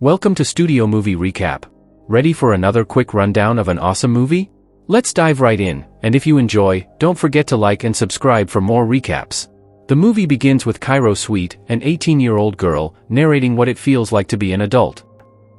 Welcome to Studio Movie Recap. Ready for another quick rundown of an awesome movie? Let's dive right in, and if you enjoy, don't forget to like and subscribe for more recaps. The movie begins with Cairo Sweet, an 18-year-old girl, narrating what it feels like to be an adult.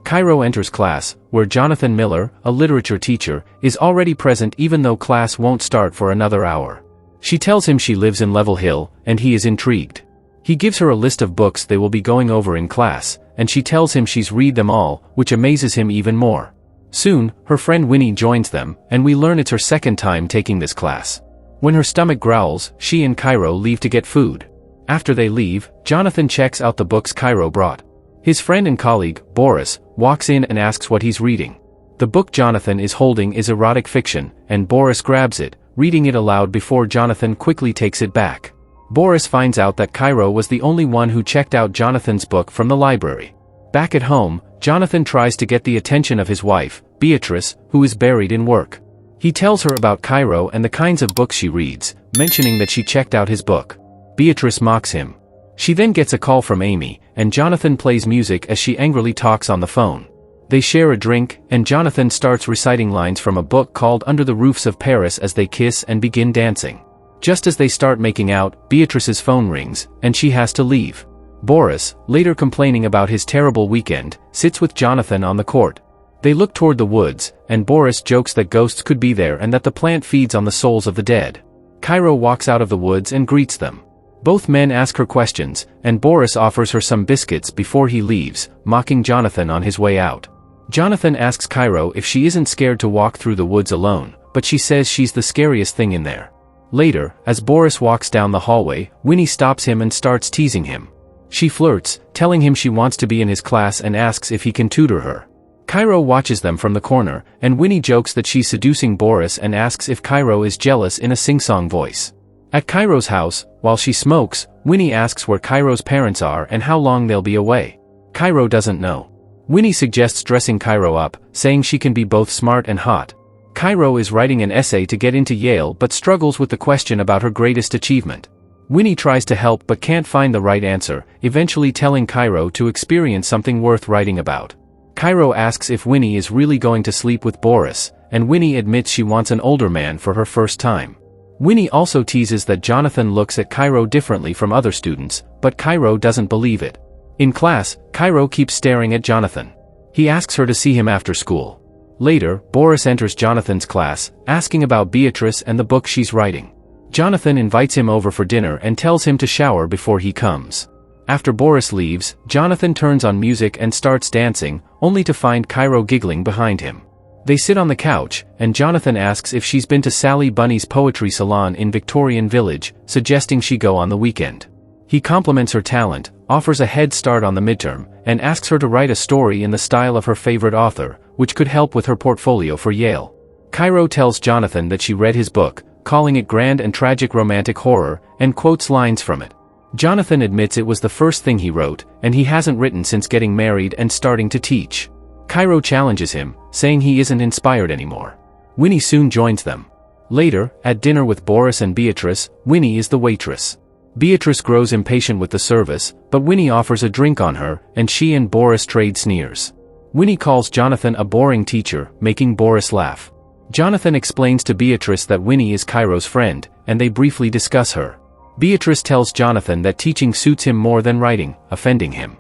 Cairo enters class, where Jonathan Miller, a literature teacher, is already present even though class won't start for another hour. She tells him she lives in Level Hill, and he is intrigued. He gives her a list of books they will be going over in class, and she tells him she's read them all, which amazes him even more. Soon, her friend Winnie joins them, and we learn it's her second time taking this class. When her stomach growls, she and Cairo leave to get food. After they leave, Jonathan checks out the books Cairo brought. His friend and colleague, Boris, walks in and asks what he's reading. The book Jonathan is holding is erotic fiction, and Boris grabs it, reading it aloud before Jonathan quickly takes it back. Boris finds out that Cairo was the only one who checked out Jonathan's book from the library. Back at home, Jonathan tries to get the attention of his wife, Beatrice, who is buried in work. He tells her about Cairo and the kinds of books she reads, mentioning that she checked out his book. Beatrice mocks him. She then gets a call from Amy, and Jonathan plays music as she angrily talks on the phone. They share a drink, and Jonathan starts reciting lines from a book called Under the Roofs of Paris as they kiss and begin dancing. Just as they start making out, Beatrice's phone rings, and she has to leave. Boris, later complaining about his terrible weekend, sits with Jonathan on the court. They look toward the woods, and Boris jokes that ghosts could be there and that the plant feeds on the souls of the dead. Cairo walks out of the woods and greets them. Both men ask her questions, and Boris offers her some biscuits before he leaves, mocking Jonathan on his way out. Jonathan asks Cairo if she isn't scared to walk through the woods alone, but she says she's the scariest thing in there. Later, as Boris walks down the hallway, Winnie stops him and starts teasing him. She flirts, telling him she wants to be in his class and asks if he can tutor her. Cairo watches them from the corner, and Winnie jokes that she's seducing Boris and asks if Cairo is jealous in a sing-song voice. At Cairo's house, while she smokes, Winnie asks where Cairo's parents are and how long they'll be away. Cairo doesn't know. Winnie suggests dressing Cairo up, saying she can be both smart and hot. Cairo is writing an essay to get into Yale but struggles with the question about her greatest achievement. Winnie tries to help but can't find the right answer, eventually telling Cairo to experience something worth writing about. Cairo asks if Winnie is really going to sleep with Boris, and Winnie admits she wants an older man for her first time. Winnie also teases that Jonathan looks at Cairo differently from other students, but Cairo doesn't believe it. In class, Cairo keeps staring at Jonathan. He asks her to see him after school. Later, Boris enters Jonathan's class, asking about Beatrice and the book she's writing. Jonathan invites him over for dinner and tells him to shower before he comes. After Boris leaves, Jonathan turns on music and starts dancing, only to find Cairo giggling behind him. They sit on the couch, and Jonathan asks if she's been to Sally Bunny's poetry salon in Victorian Village, suggesting she go on the weekend. He compliments her talent, offers a head start on the midterm, and asks her to write a story in the style of her favorite author, which could help with her portfolio for Yale. Cairo tells Jonathan that she read his book, calling it grand and tragic romantic horror, and quotes lines from it. Jonathan admits it was the first thing he wrote, and he hasn't written since getting married and starting to teach. Cairo challenges him, saying he isn't inspired anymore. Winnie soon joins them. Later, at dinner with Boris and Beatrice, Winnie is the waitress. Beatrice grows impatient with the service, but Winnie offers a drink on her, and she and Boris trade sneers. Winnie calls Jonathan a boring teacher, making Boris laugh. Jonathan explains to Beatrice that Winnie is Cairo's friend, and they briefly discuss her. Beatrice tells Jonathan that teaching suits him more than writing, offending him.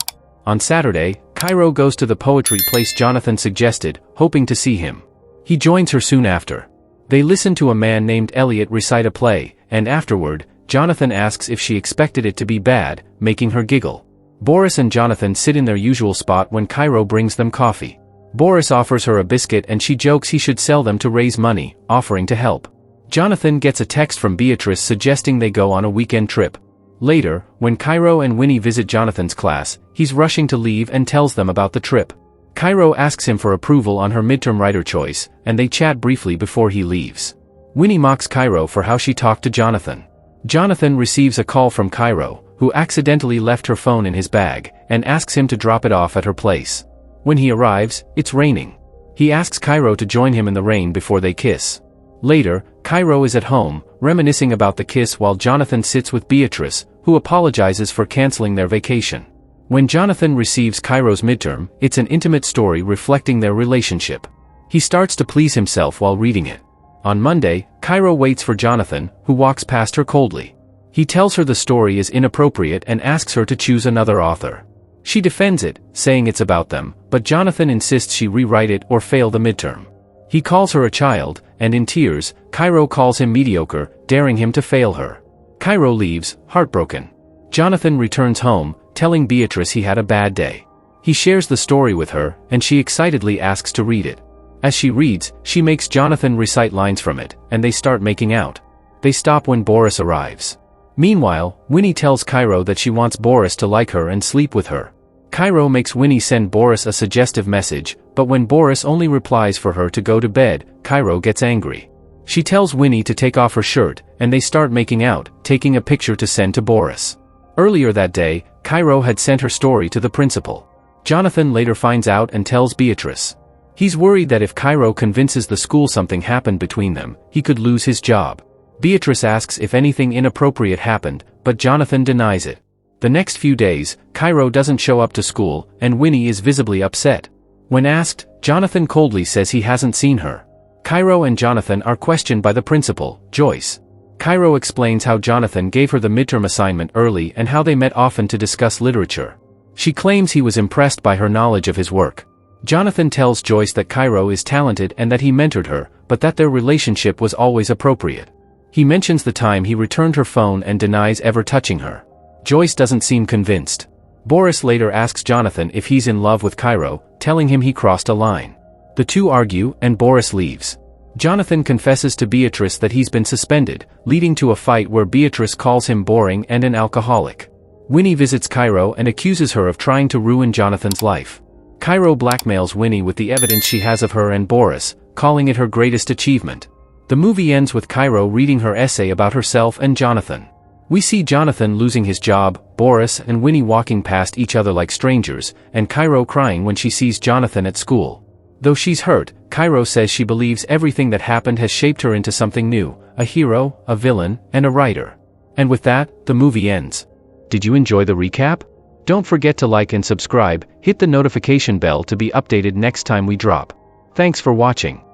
On Saturday, Cairo goes to the poetry place Jonathan suggested, hoping to see him. He joins her soon after. They listen to a man named Elliot recite a play, and afterward, Jonathan asks if she expected it to be bad, making her giggle. Boris and Jonathan sit in their usual spot when Cairo brings them coffee. Boris offers her a biscuit and she jokes he should sell them to raise money, offering to help. Jonathan gets a text from Beatrice suggesting they go on a weekend trip. Later, when Cairo and Winnie visit Jonathan's class, he's rushing to leave and tells them about the trip. Cairo asks him for approval on her midterm writer choice, and they chat briefly before he leaves. Winnie mocks Cairo for how she talked to Jonathan. Jonathan receives a call from Cairo, who accidentally left her phone in his bag, and asks him to drop it off at her place. When he arrives, it's raining. He asks Cairo to join him in the rain before they kiss. Later, Cairo is at home, reminiscing about the kiss while Jonathan sits with Beatrice, who apologizes for canceling their vacation. When Jonathan receives Cairo's midterm, it's an intimate story reflecting their relationship. He starts to please himself while reading it. On Monday, Cairo waits for Jonathan, who walks past her coldly. He tells her the story is inappropriate and asks her to choose another author. She defends it, saying it's about them, but Jonathan insists she rewrite it or fail the midterm. He calls her a child, and in tears, Cairo calls him mediocre, daring him to fail her. Cairo leaves, heartbroken. Jonathan returns home, telling Beatrice he had a bad day. He shares the story with her, and she excitedly asks to read it. As she reads, she makes Jonathan recite lines from it, and they start making out. They stop when Boris arrives. Meanwhile, Winnie tells Cairo that she wants Boris to like her and sleep with her. Cairo makes Winnie send Boris a suggestive message, but when Boris only replies for her to go to bed, Cairo gets angry. She tells Winnie to take off her shirt, and they start making out, taking a picture to send to Boris. Earlier that day, Cairo had sent her story to the principal. Jonathan later finds out and tells Beatrice. He's worried that if Cairo convinces the school something happened between them, he could lose his job. Beatrice asks if anything inappropriate happened, but Jonathan denies it. The next few days, Cairo doesn't show up to school, and Winnie is visibly upset. When asked, Jonathan coldly says he hasn't seen her. Cairo and Jonathan are questioned by the principal, Joyce. Cairo explains how Jonathan gave her the midterm assignment early and how they met often to discuss literature. She claims he was impressed by her knowledge of his work. Jonathan tells Joyce that Cairo is talented and that he mentored her, but that their relationship was always appropriate. He mentions the time he returned her phone and denies ever touching her. Joyce doesn't seem convinced. Boris later asks Jonathan if he's in love with Cairo, telling him he crossed a line. The two argue, and Boris leaves. Jonathan confesses to Beatrice that he's been suspended, leading to a fight where Beatrice calls him boring and an alcoholic. Winnie visits Cairo and accuses her of trying to ruin Jonathan's life. Cairo blackmails Winnie with the evidence she has of her and Boris, calling it her greatest achievement. The movie ends with Cairo reading her essay about herself and Jonathan. We see Jonathan losing his job, Boris and Winnie walking past each other like strangers, and Cairo crying when she sees Jonathan at school. Though she's hurt, Cairo says she believes everything that happened has shaped her into something new, a hero, a villain, and a writer. And with that, the movie ends. Did you enjoy the recap? Don't forget to like and subscribe, hit the notification bell to be updated next time we drop. Thanks for watching.